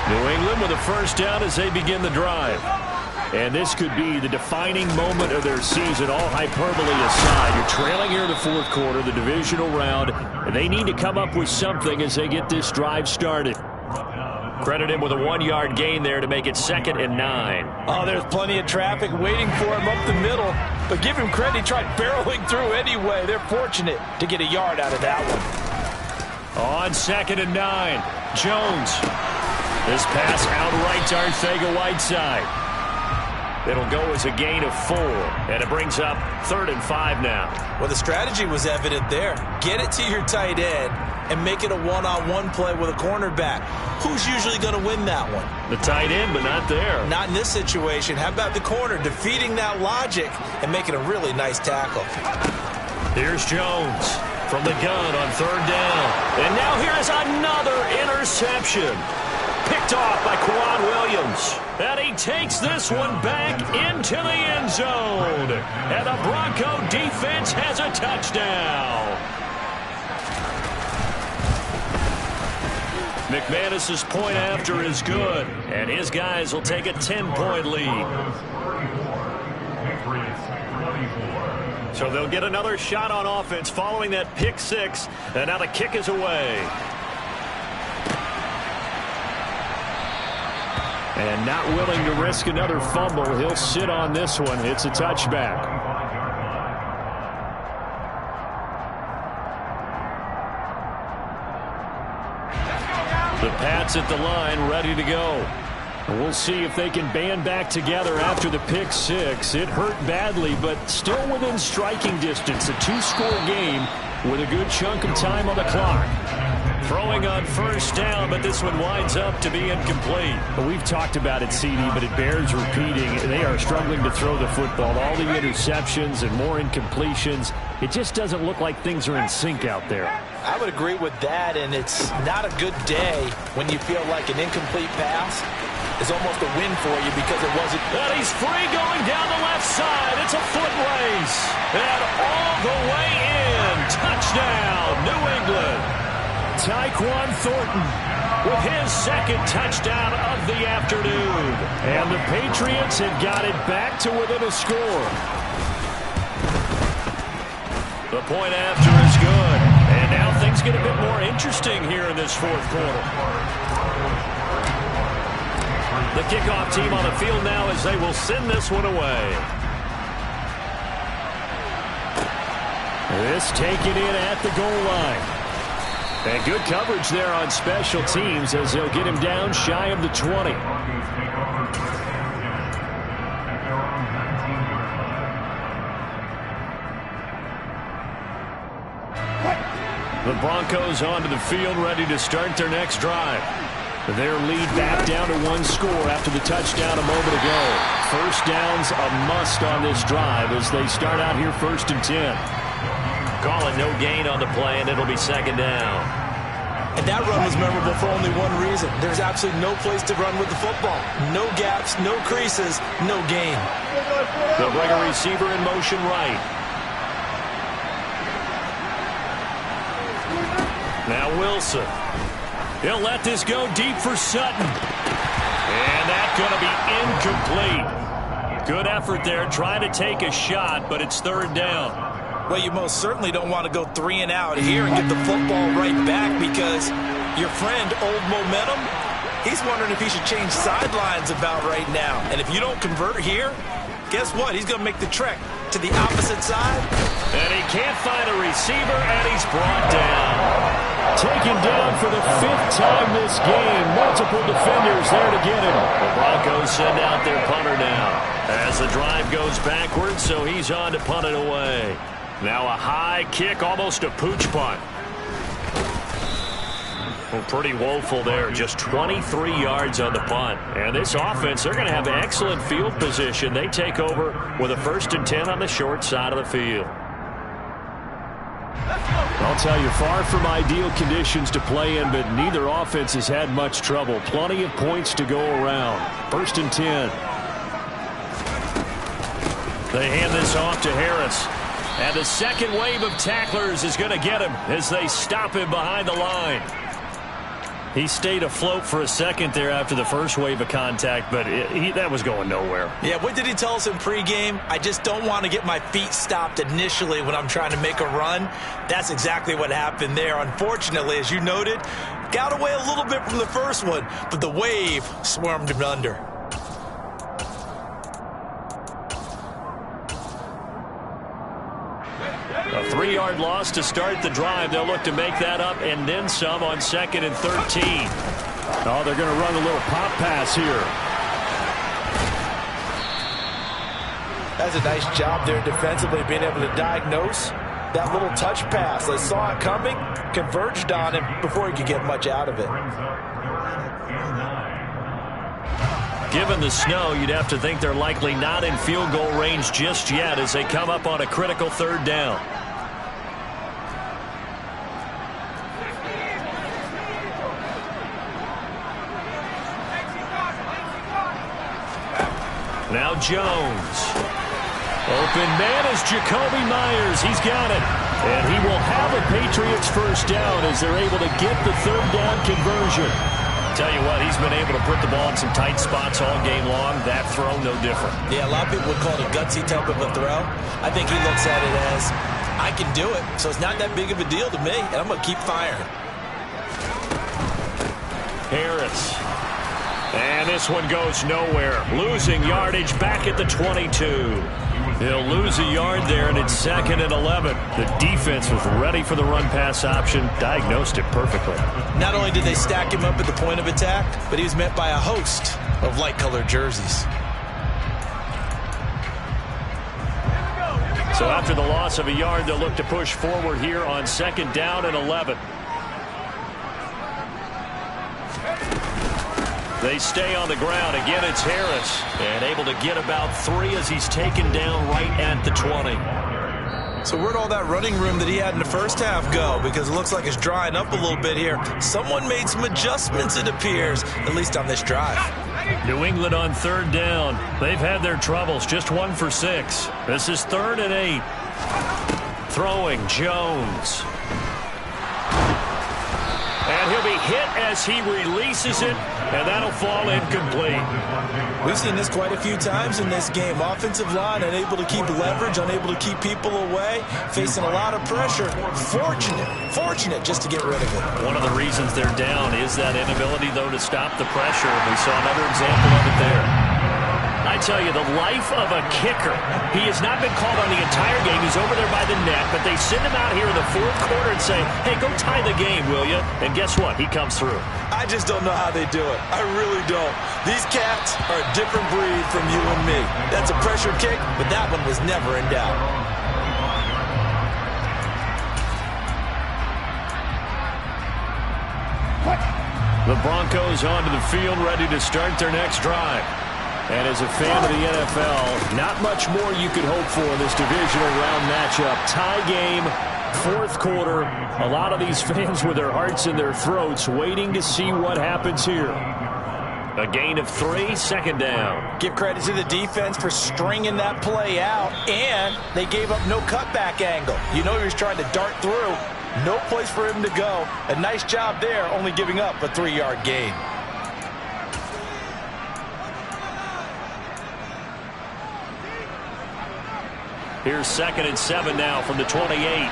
New England with a first down as they begin the drive. And this could be the defining moment of their season, all hyperbole aside. You're trailing here in the 4th quarter, the divisional round, and they need to come up with something as they get this drive started. Credit him with a 1-yard gain there to make it 2nd and 9. Oh, there's plenty of traffic waiting for him up the middle. But give him credit, he tried barreling through anyway. They're fortunate to get a yard out of that one. On 2nd and 9, Jones. This pass outright to Arcega-Whiteside. It'll go as a gain of 4, and it brings up 3rd and 5 now. Well, the strategy was evident there. Get it to your tight end and make it a one-on-one play with a cornerback. Who's usually going to win that one? The tight end, but not there. Not in this situation. How about the corner defeating that logic and making a really nice tackle? Here's Jones from the gun on 3rd down. And now here is another interception. Picked off by Quan Williams. And he takes this one back into the end zone. And the Bronco defense has a touchdown. McManus's point after is good. And his guys will take a 10-point lead. So they'll get another shot on offense following that pick six. And now the kick is away. And not willing to risk another fumble. He'll sit on this one. It's a touchback. The Pats at the line, ready to go. We'll see if they can band back together after the pick six. It hurt badly, but still within striking distance. A two-score game with a good chunk of time on the clock. Throwing on first down, but this one winds up to be incomplete. Well, we've talked about it, CD, but it bears repeating. They are struggling to throw the football. All the interceptions and more incompletions. It just doesn't look like things are in sync out there. I would agree with that, and it's not a good day when you feel like an incomplete pass is almost a win for you because it wasn't. And he's free going down the left side. It's a foot race. And all the way in. Touchdown, New England. Tyquan Thornton with his second touchdown of the afternoon. And the Patriots have got it back to within a score. The point after is good. And now things get a bit more interesting here in this fourth quarter. The kickoff team on the field now as they will send this one away. This taken in at the goal line. And good coverage there on special teams as they'll get him down shy of the 20. The Broncos onto the field, ready to start their next drive. Their lead back down to one score after the touchdown a moment ago. First down's a must on this drive as they start out here 1st and 10. Call it no gain on the play, and it'll be second down. And that run was memorable for only one reason. There's absolutely no place to run with the football. No gaps, no creases, no gain. They'll bring a receiver in motion right. Now Wilson. He'll let this go deep for Sutton. And that's going to be incomplete. Good effort there, trying to take a shot, but it's third down. Well, you most certainly don't want to go 3 and out here and get the football right back because your friend, Old Momentum, he's wondering if he should change sidelines about right now. And if you don't convert here, guess what? He's going to make the trek to the opposite side. And he can't find a receiver, and he's brought down. Taken down for the 5th time this game. Multiple defenders there to get him. The Broncos send out their punter now as the drive goes backwards, so he's on to punt it away. Now a high kick, almost a pooch punt. Well, pretty woeful there. Just 23 yards on the punt. And this offense, they're going to have excellent field position. They take over with a 1st and 10 on the short side of the field. I'll tell you, far from ideal conditions to play in, but neither offense has had much trouble. Plenty of points to go around. 1st and 10. They hand this off to Harris. And the second wave of tacklers is going to get him as they stop him behind the line. He stayed afloat for a second there after the first wave of contact, but that was going nowhere. Yeah, what did he tell us in pregame? I just don't want to get my feet stopped initially when I'm trying to make a run. That's exactly what happened there. Unfortunately, as you noted, got away a little bit from the first one, but the wave swarmed him under. A 3-yard loss to start the drive. They'll look to make that up and then some on 2nd and 13. Oh, they're going to run a little pop pass here. That's a nice job there defensively, being able to diagnose that little touch pass. They saw it coming, converged on him before he could get much out of it. Given the snow, you'd have to think they're likely not in field goal range just yet as they come up on a critical 3rd down. Now Jones. Open man is Jacoby Myers. He's got it. And he will have a Patriots 1st down as they're able to get the 3rd down conversion. Tell you what, he's been able to put the ball in some tight spots all game long. That throw, no different. Yeah, a lot of people would call it a gutsy type of a throw. I think he looks at it as, I can do it, so it's not that big of a deal to me, and I'm going to keep firing. Harris. And this one goes nowhere. Losing yardage back at the 22. He'll lose a yard there, and it's 2nd and 11. The defense was ready for the run-pass option, diagnosed it perfectly. Not only did they stack him up at the point of attack, but he was met by a host of light-colored jerseys. So after the loss of a yard, they'll look to push forward here on 2nd down and 11. They stay on the ground. Again, it's Harris. And able to get about 3 as he's taken down right at the 20. So where'd all that running room that he had in the first half go? Because it looks like it's drying up a little bit here. Someone made some adjustments, it appears, at least on this drive. New England on 3rd down. They've had their troubles. Just 1 for 6. This is 3rd and 8. Throwing Jones. And he'll be hit as he releases it, and that'll fall incomplete. We've seen this quite a few times in this game. Offensive line unable to keep leverage, unable to keep people away, facing a lot of pressure. Fortunate just to get rid of it. One of the reasons they're down is that inability, though, to stop the pressure. We saw another example of it there. I tell you, the life of a kicker. He has not been called on the entire game. He's over there by the net, but they send him out here in the 4th quarter and say, hey, go tie the game, will you? And guess what? He comes through. I just don't know how they do it. I really don't. These cats are a different breed from you and me. That's a pressure kick, but that one was never in doubt. The Broncos onto the field, ready to start their next drive. And as a fan of the NFL, not much more you could hope for in this divisional round matchup. Tie game, 4th quarter. A lot of these fans with their hearts in their throats waiting to see what happens here. A gain of 3, 2nd down. Give credit to the defense for stringing that play out, and they gave up no cutback angle. You know he was trying to dart through. No place for him to go. A nice job there, only giving up a 3-yard gain. Here's 2nd and 7 now from the 28.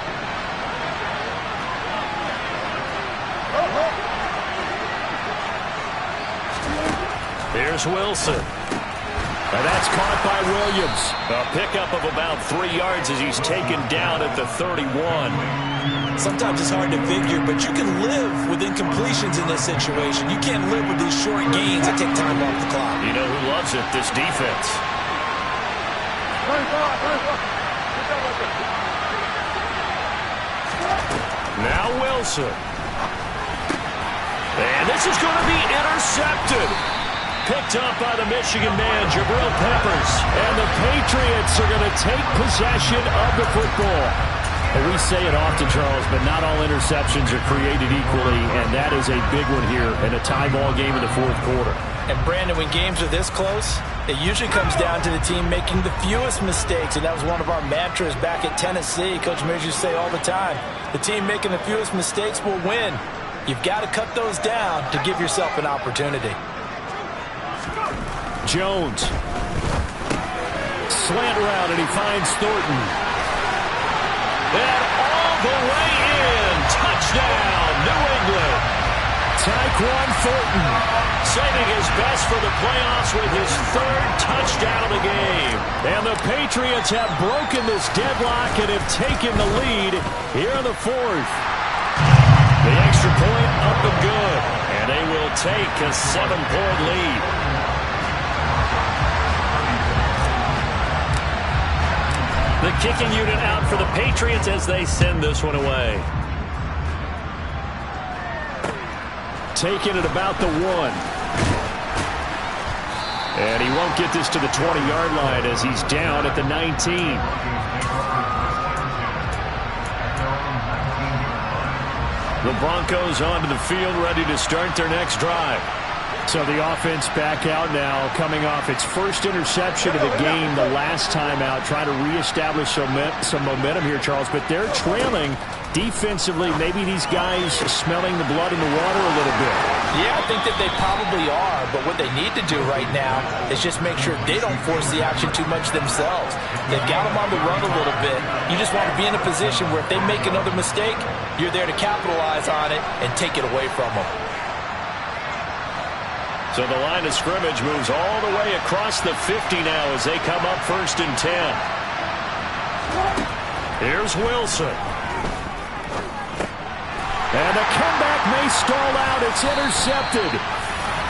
Here's Wilson. And that's caught by Williams. A pickup of about 3 yards as he's taken down at the 31. Sometimes it's hard to figure, but you can live with incompletions in this situation. You can't live with these short gains that take time off the clock. You know who loves it? This defense. Now Wilson. And this is going to be intercepted. Picked up by the Michigan man, Jabril Peppers. And the Patriots are going to take possession of the football. And we say it often, Charles, but not all interceptions are created equally, and that is a big one here in a tie ball game in the 4th quarter. And, Brandon, when games are this close, it usually comes down to the team making the fewest mistakes, and that was one of our mantras back at Tennessee. Coach Mears used to say all the time, the team making the fewest mistakes will win. You've got to cut those down to give yourself an opportunity. Jones. Slant route, and he finds Thornton. And all the way in. Touchdown, New England. Tyquan Thornton saving his best for the playoffs with his 3rd touchdown of the game. And the Patriots have broken this deadlock and have taken the lead here in the 4th. The extra point up and good. And they will take a 7-point lead. The kicking unit out for the Patriots as they send this one away. Taking it about the 1. And he won't get this to the 20-yard line as he's down at the 19. The Broncos onto the field ready to start their next drive. So the offense back out now, coming off its first interception of the game the last time out, trying to reestablish some momentum here, Charles. But they're trailing defensively. Maybe these guys smelling the blood in the water a little bit. Yeah, I think that they probably are. But what they need to do right now is just make sure they don't force the action too much themselves. They've got them on the run a little bit. You just want to be in a position where if they make another mistake, you're there to capitalize on it and take it away from them. So the line of scrimmage moves all the way across the 50 now as they come up 1st and 10. Here's Wilson. And the comeback may stall out. It's intercepted.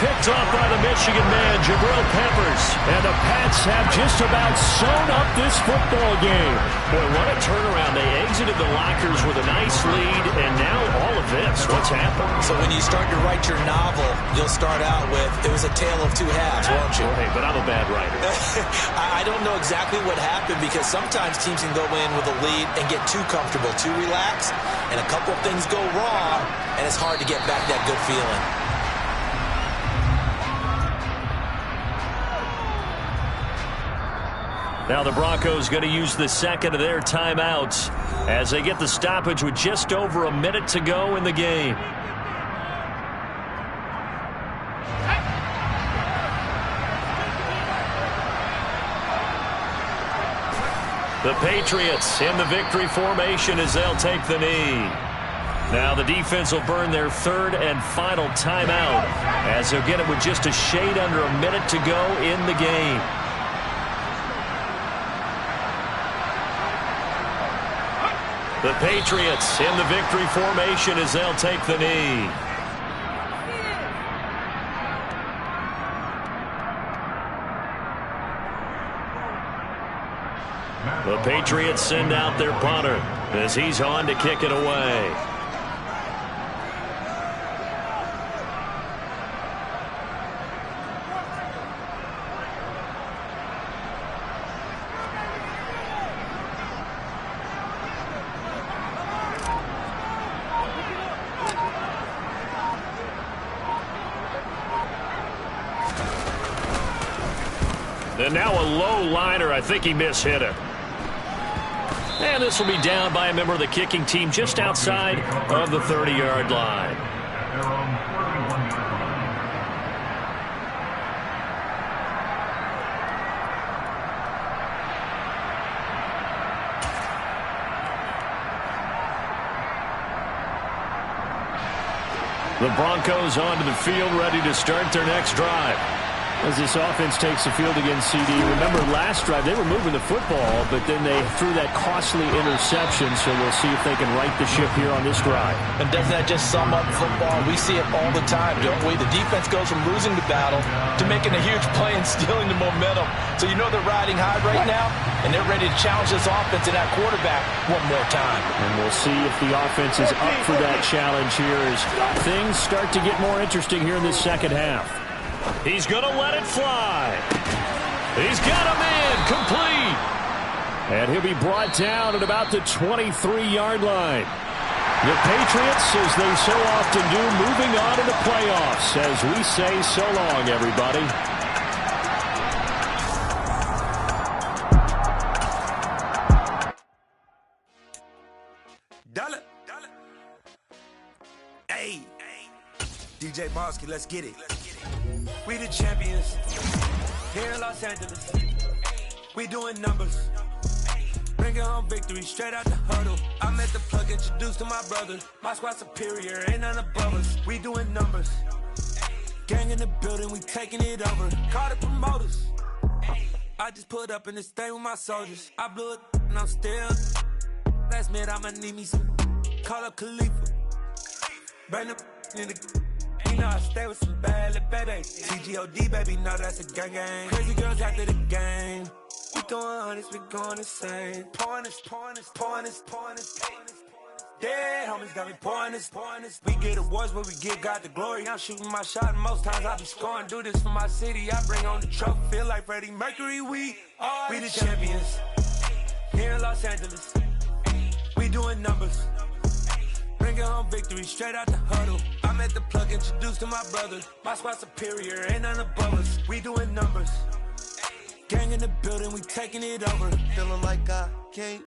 Picked off by the Michigan man, Jabril Peppers. And the Pats have just about sewn up this football game. Boy, what a turnaround. They exited the lockers with a nice lead, and now all of this. What's happened? So when you start to write your novel, you'll start out with, it was a tale of two halves, won't you? Hey, but I'm a bad writer. I don't know exactly what happened because sometimes teams can go in with a lead and get too comfortable, too relaxed, and a couple of things go wrong, and it's hard to get back that good feeling. Now the Broncos going to use the second of their timeouts as they get the stoppage with just over a minute to go in the game. The Patriots in the victory formation as they'll take the knee. Now the defense will burn their third and final timeout as they'll get it with just a shade under a minute to go in the game. The Patriots in the victory formation as they'll take the knee. The Patriots send out their punter as he's on to kick it away. And now a low liner. I think he mishit it. And this will be down by a member of the kicking team just outside of the 30-yard line. The Broncos onto the field, ready to start their next drive. As this offense takes the field against CD. Remember last drive, they were moving the football, but then they threw that costly interception, so we'll see if they can right the ship here on this drive. And doesn't that just sum up football? We see it all the time, don't we? The defense goes from losing the battle to making a huge play and stealing the momentum. So you know they're riding high right now, and they're ready to challenge this offense and that quarterback one more time. And we'll see if the offense is up for that challenge here as things start to get more interesting here in this second half. He's going to let it fly. He's got a man complete. And he'll be brought down at about the 23-yard line. The Patriots, as they so often do, moving on to the playoffs. As we say so long, everybody. Hey, DJ Bosky, let's get it. We the champions here in Los Angeles. We doing numbers. Bringing home victory straight out the huddle. I met the plug, introduced to my brother. My squad superior, ain't none above us. We doing numbers. Gang in the building, we taking it over. Call the promoters. I just put up in this thing with my soldiers. I blew it and I'm still. Last minute I'ma need me some. Call up Khalifa. Bring the in the. You know I stay with some bad little baby. TGOD, baby, know that's a gang gang. Crazy girls after the game. We going honest, we going insane. Pouring this. Dead homies got me pouring this. We get awards, but we give God the glory. I'm shooting my shot, and most times I be scoring. Do this for my city, I bring on the trophy. Feel like Freddie Mercury, we the champions. Here in Los Angeles, we doing numbers. Bringing home victory straight out the huddle. I let the plug introduce to my brother. My squad superior, ain't none above us. We doing numbers. Gang in the building, we taking it over. Feeling like I can't